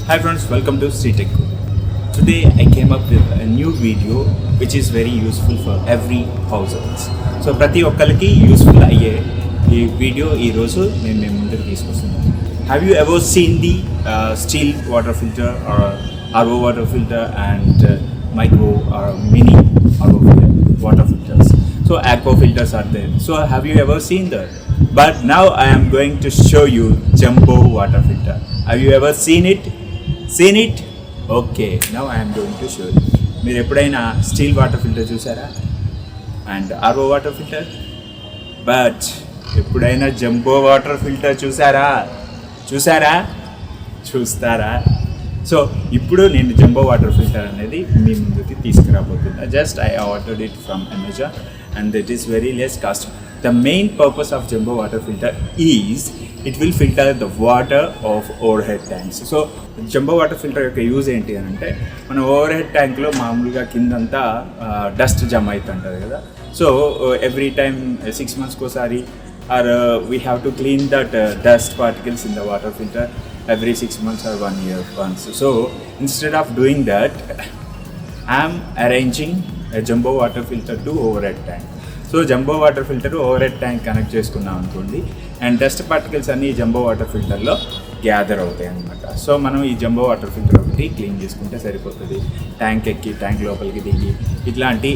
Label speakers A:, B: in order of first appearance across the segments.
A: Hi friends, welcome to Tech. Today I came up with a new video which is very useful for every households. So ప్రతి ఒక్కరికి useful అయ్యే ఈ video ఈరోజు నేను మీ ముందుకు తీసుకొస్తున్నాను. Have you ever seen the steel water filter or RO water filter and micro or mini RO water filters? So aqua filters are there. So have you ever seen that? But now I am going to show you jumbo water filter. Have you ever seen it? Okay, now I am going to show you. మీరు ఎప్పుడైనా steel water filter చూసారా and RO water filter, but ఎప్పుడైనా jumbo water filter చూస్తారా? So ఇప్పుడు నేను jumbo water filter అనేది మీ ముందుకి తీసుకురాబోతున్నా. Just I ordered it from Amazon and it is very less cost. The main purpose of jumbo water filter is it will filter the water of overhead tanks. So jumbo water filter యొక్క use ఏంటి అని అంటే, మన over head ట్యాంక్లో మామూలుగా కిందంతా dust జమ అవుతుంటుంది కదా. సో ఎవ్రీ టైమ్ 6 months ఒకసారి or we have to clean that dust particles in the water filter every 6 months or 1 year once. So instead of doing that, I am arranging a jumbo water filter to overhead tank. So jumbo water filter over head tank connect చేసుకున్నాం అనుకోండి, and dust particles అన్నీ jumbo water ఫిల్టర్లో gather అవుతాయి అన్నమాట. So మనం ఈ jumbo water filter ఒకటి clean చేసుకుంటే సరిపోతుంది. ట్యాంక్ ఎక్కి ట్యాంక్ లోపలికి దిగి ఇట్లాంటి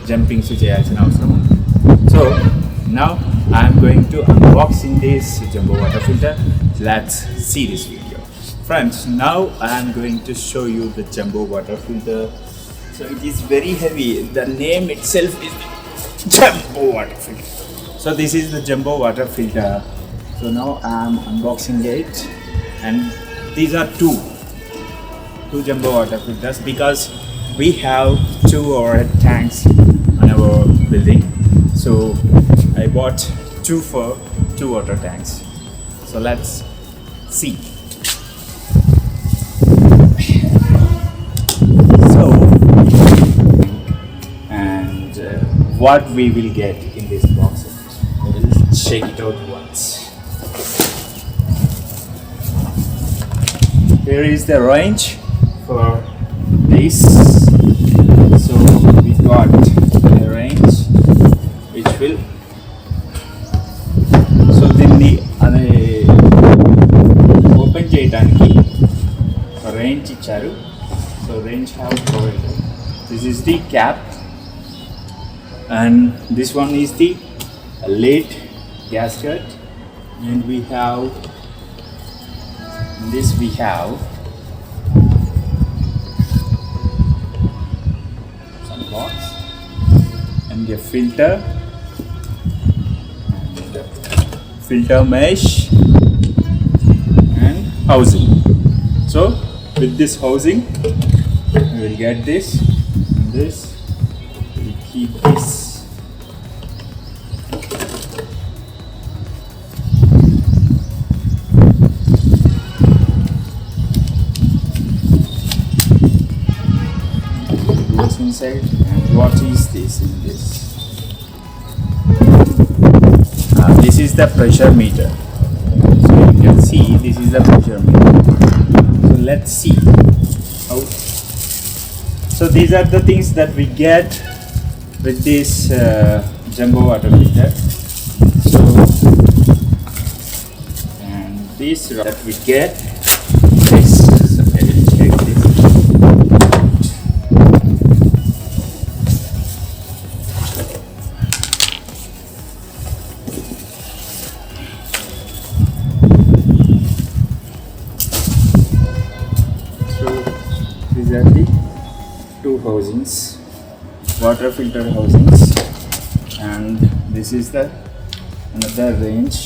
A: జంపింగ్స్ చేయాల్సిన అవసరం ఉంది. So now I'm going to unboxing this jumbo water filter. Let's see this video. Friends, now I am going to show you the jumbo water filter. So it is very heavy. The name itself is jumbo water filter. So this is the jumbo water filter. So now I am unboxing it, and these are two jumbo water filters because we have 2 overhead tanks on our building. So I bought 2 for 2 water tanks. So let's see. What we will get in this box. We will check it out once. Here is the range for this. So we got a range which will. So then the open cheyadaniki range icharu. So range have provided. This is the cap. And this one is the lid gasket, and we have some box and a filter and filter mesh and housing. So with this housing we will get this and this. We keep this. Goes inside. And what is this in this? This is the pressure meter. So you can see this is the pressure meter. So let's see how. So these are the things that we get with this jumbo water filter. So and this that we get this. So I will check this. So these are the 2 housings, water filter housings, and this is the another range.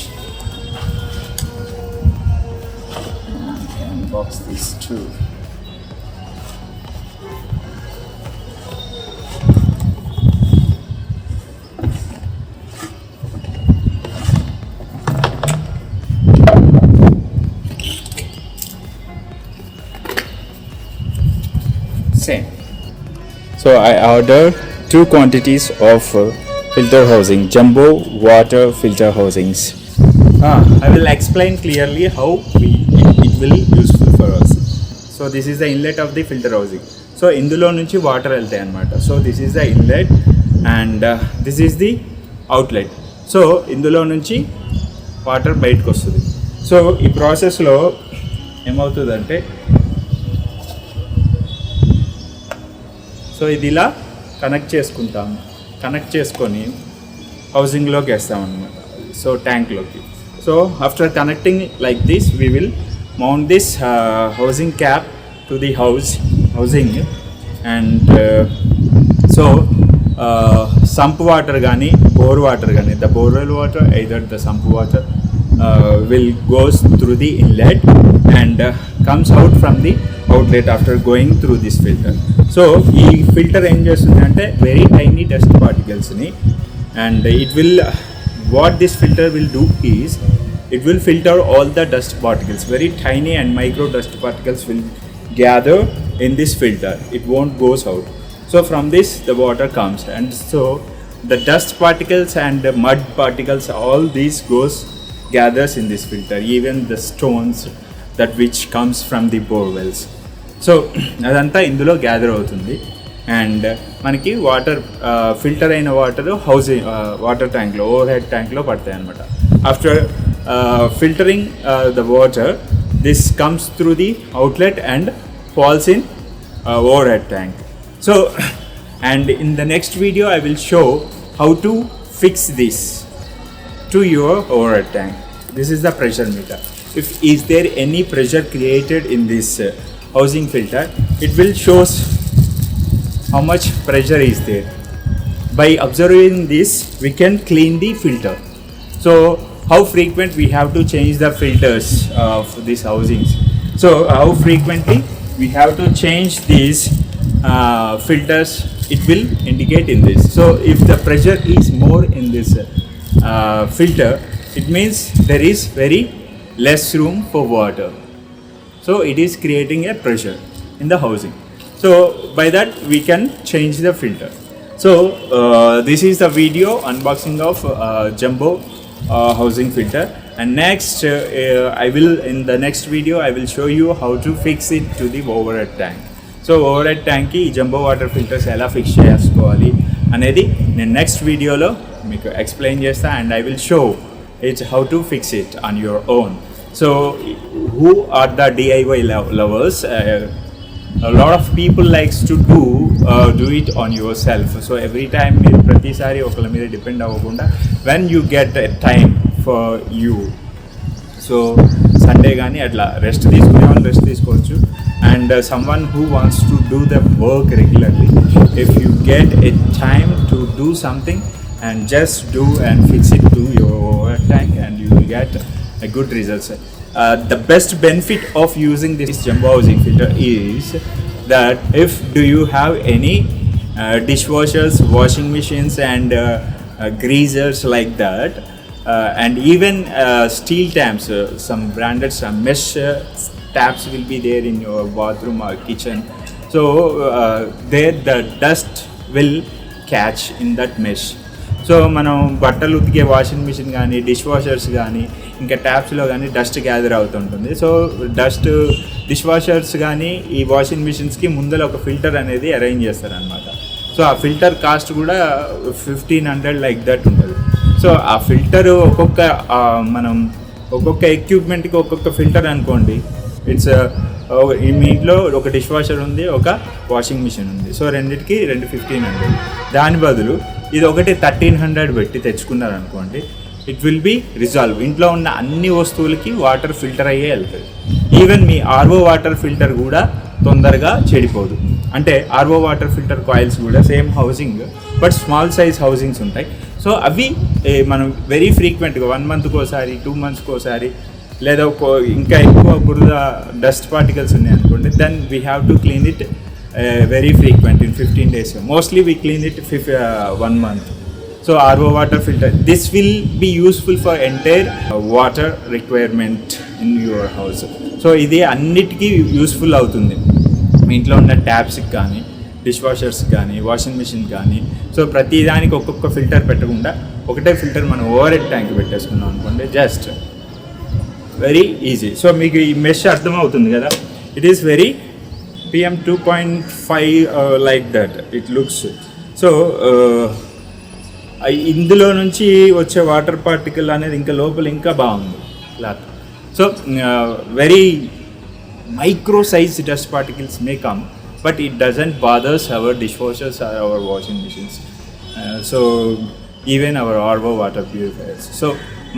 A: And I unbox these 2. Same. So I ordered 2 quantities of filter housing, jumbo water filter housings. I will explain clearly how it will be useful for us. So this is the inlet of the filter housing. So ఇందులో నుంచి water వెళ్తాయి అన్నమాట. So this is the inlet and this is the outlet. So ఇందులో నుంచి water బయటకు వస్తుంది. So ఈ ప్రాసెస్లో ఏమవుతుందంటే సో ఇది ఇలా కనెక్ట్ చేసుకొని హౌసింగ్లోకి వేస్తామన్నమాట. సో ట్యాంక్లోకి. So after connecting like this we will mount this housing cap to the housing and so sump water gani bore water gani the borewell water either the sump water will goes through the inlet and comes out from the outlet after going through this filter. So ee filter em chestundante very tiny dust particles ni and it will what this filter will do is it will filter all the dust particles. Very tiny and micro dust particles will gather in this filter. It won't goes out. So from this the water comes and so the dust particles and the mud particles all these gathers in this filter. Even the stones that which comes from the bore wells. So adanta indulo gather avutundi and manaki water filter aina water housing water tank lo overhead tank lo padtayi anamata. After filtering the water, this comes through the outlet and falls in overhead tank. So and in the next video I will show how to fix this to your overhead tank. This is the pressure meter. If is there any pressure created in this housing filter, it will shows how much pressure is there. By observing this we can clean the filter. So how frequent we have to change the filters of these housings. So how frequently we have to change these filters, it will indicate in this. So if the pressure is more in this filter, it means there is very less room for water. So it is creating a pressure in the housing. So by that we can change the filter. So this is the video unboxing of jumbo housing filter and next I will in the next video I will show you how to fix it to the overhead tank. So overhead tank ki jumbo water filters ela fix cheyaskoవాలి అనేది నేను next వీడియోలో మీకు explain చేస్తా and I will show it how to fix it on your own. So who are the DIY lovers? A lot of people likes to do it on yourself. So every time మీరు ప్రతిసారి ఒకళ్ళ మీద depend అవ్వకుండా when you get a time for you, so Sunday కానీ అట్లా rest తీసుకునే వాళ్ళు rest తీసుకోవచ్చు and someone who wants to do the work regularly, if you get a time to do something and just do and fix it to your tank and you will get a good results. The best benefit of using this jumbo housing filter is that if do you have any dishwashers, washing machines and greasers like that and even steel taps, some branded some mesh taps will be there in your bathroom or kitchen. So there the dust will catch in that mesh. So మనం బట్టలు ఉతికే washing machine కానీ dish washers కానీ ఇంకా ట్యాప్స్లో కానీ dust gather అవుతుంటుంది. So dust dish washers కానీ ఈ washing మిషన్స్కి ముందర ఒక ఫిల్టర్ అనేది అరేంజ్ చేస్తారనమాట. సో ఆ ఫిల్టర్ కాస్ట్ కూడా 1500 లైక్ దట్ ఉంటుంది. సో ఆ ఫిల్టర్ ఒక్కొక్క ఎక్విప్మెంట్కి ఒక్కొక్క ఫిల్టర్ అనుకోండి. ఇట్స్ మీ ఇంట్లో ఒక డిష్ వాషర్ ఉంది, ఒక వాషింగ్ మిషన్ ఉంది. సో రెండింటికి 1500. దాని బదులు ఇది ఒకటి 1300 పెట్టి తెచ్చుకున్నారనుకోండి, ఇట్ విల్ బి రిజాల్వ్. ఇంట్లో ఉన్న అన్ని వస్తువులకి వాటర్ ఫిల్టర్ అయ్యే వెళ్తుంది. ఈవెన్ మీ ఆర్ఓ వాటర్ ఫిల్టర్ కూడా తొందరగా చెడిపోదు. అంటే ఆర్ఓ వాటర్ ఫిల్టర్ కాయిల్స్ కూడా same housing but small size housings ఉంటాయి. సో అవి మనం వెరీ ఫ్రీక్వెంట్గా 1 మంత్కి ఒకసారి 2 మంత్స్కి ఒకసారి లేదా ఇంకా ఎక్కువ బురద డస్ట్ పార్టికల్స్ ఉన్నాయి అనుకోండి, then we have to clean it very frequent in 15 days. Mostly we clean it 1 month. So RO water filter, this will be useful for entire water requirement in your house. So ఇది అన్నిటికీ useful అవుతుంది. మీ ఇంట్లో ఉన్న ట్యాప్స్కి కానీ dish washers కానీ washing machine కానీ. So ప్రతి దానికి ఒక్కొక్క ఫిల్టర్ పెట్టకుండా ఒకటే ఫిల్టర్ మనం ఓవర్ హెడ్ ట్యాంక్ పెట్టేసుకున్నాం అనుకోండి, జస్ట్ వెరీ ఈజీ. సో మీకు ఈ మెష్ అర్థమవుతుంది కదా. it is very PM 2.5 like that it looks. So ఇందులో నుంచి వచ్చే వాటర్ పార్టికల్ అనేది ఇంకా లోపల ఇంకా బాగుంది cloth. So very micro size dust particles may come, but it doesn't bothers our dishwashers or our washing machines. So even our RO water purifiers. So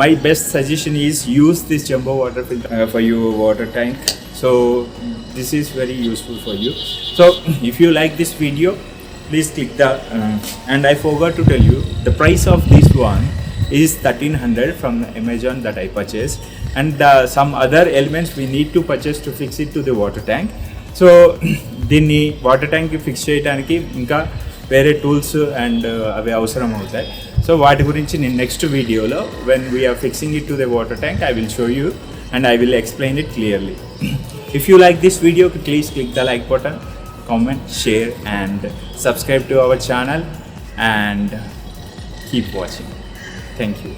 A: my best suggestion is use this jumbo water filter for your water tank. So this is very useful for you. So if you like this video, please click the and I forgot to tell you the price of this one is 1300 from Amazon that I purchased, and some other elements we need to purchase to fix it to the water tank. So దీన్ని water ట్యాంక్కి fix చేయడానికి ఇంకా వేరే tools and అవి అవసరం అవుతాయి. So వాటి గురించి నేను నెక్స్ట్ వీడియోలో when we're fixing it to the water tank I will show you and I will explain it clearly. If you like this video please click the like button, comment, share and subscribe to our channel and keep watching. Thank you.